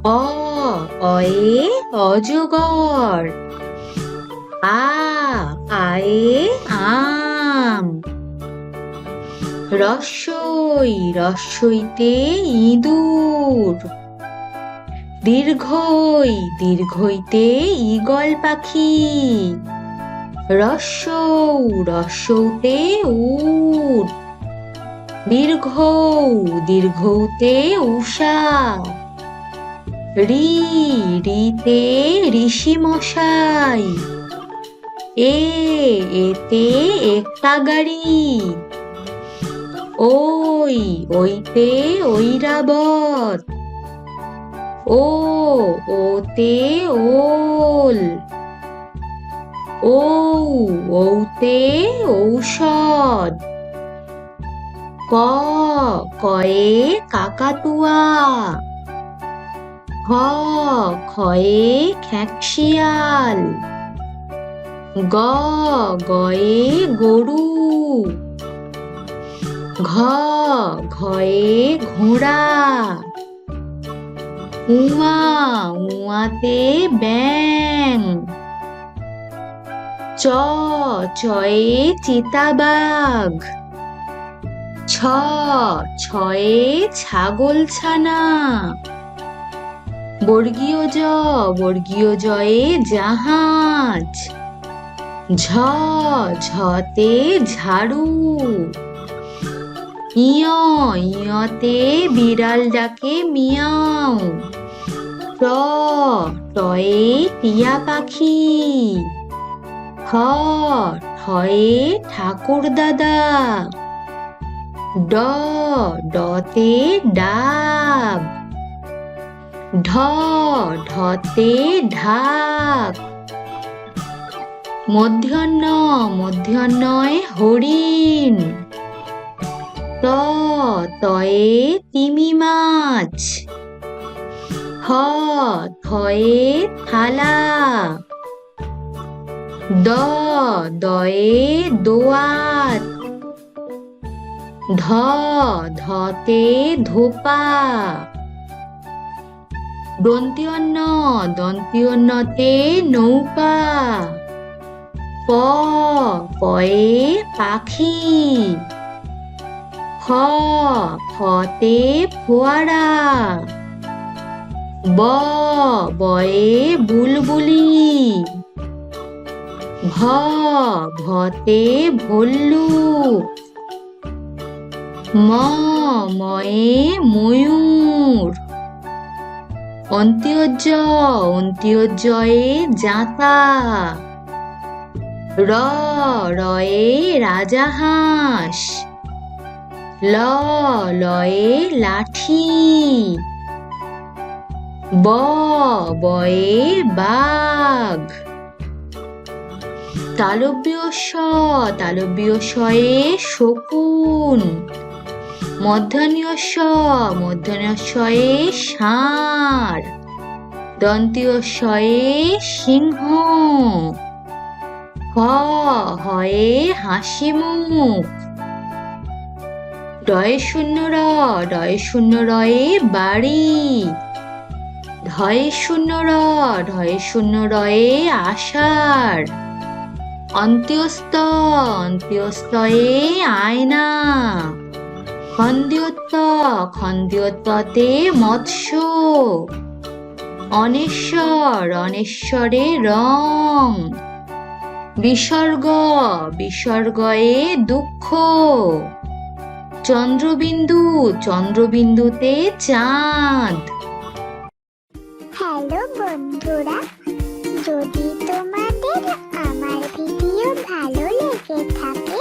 অ অয়ে অজগর। আয়ে আম। রস্বইতে ইঁদুর। দীর্ঘইতে ঈগল পাখি। রস্যৌতে উট। দীর্ঘৌতে উষা। রিতে ঋষি মশাই। এতে একটা গাড়ি। ওইতে ঐরাবত। ওতে ওল। ওতে ঔষধ। কয়ে কাকাতুয়া। খয়ে খেঁকশিয়াল। গয়ে গরু। ঘয়ে ঘোড়া। উয়াতে ব্যাঙ। চয়ে চিতাবাঘ। ছয়ে ছাগলছানা। বর্গীয় জাহাজ। ঝতে ঝাড়ু। ইয়তে বিড়াল ডাকে মিয়াও। টয়ে টিয়া পাখি। ঠয়ে ঠাকুর দাদা। ডতে ডাব। ঢতে ঢাক। মূর্ধন্যয়ে হরিণ। তয়ে তিমি মাছ। থয়ে থালা। দয়ে দোয়াত। ধতে ধোপা। দন্ত্যতে নৌকা। পয়ে পাখি। ফতে ফোয়ারা। বয়ে বুলবুলি। ভতে ভল্লুক। ময়ে ময়ূর। অন্ত্যোজয়ে জাঁতা। রয়ে রাজাহাঁস। লয়ে লাঠি। বয়ে বাঘ। তালব্যশয়ে শকুন। মূর্ধন্যশয়ে ষাঁড়। দন্ত্যশয়ে সিংহ। হয়ে হাসিমুখ। ডয়ে শূন্য রয়ে বাড়ি। ধয়ে শূন্য রয়ে আষাঢ়। অন্ত্যস্তয়ে আয়না। খন্দ্যোততে মৎস্য। অনেশ্বরে রং। বিসর্গয়ে দুঃখ। চন্দ্রবিন্দুতে চাঁদ। হ্যালো বন্ধুরা, যদি তোমাদের আমার ভিডিও ভালো লেগে থাকে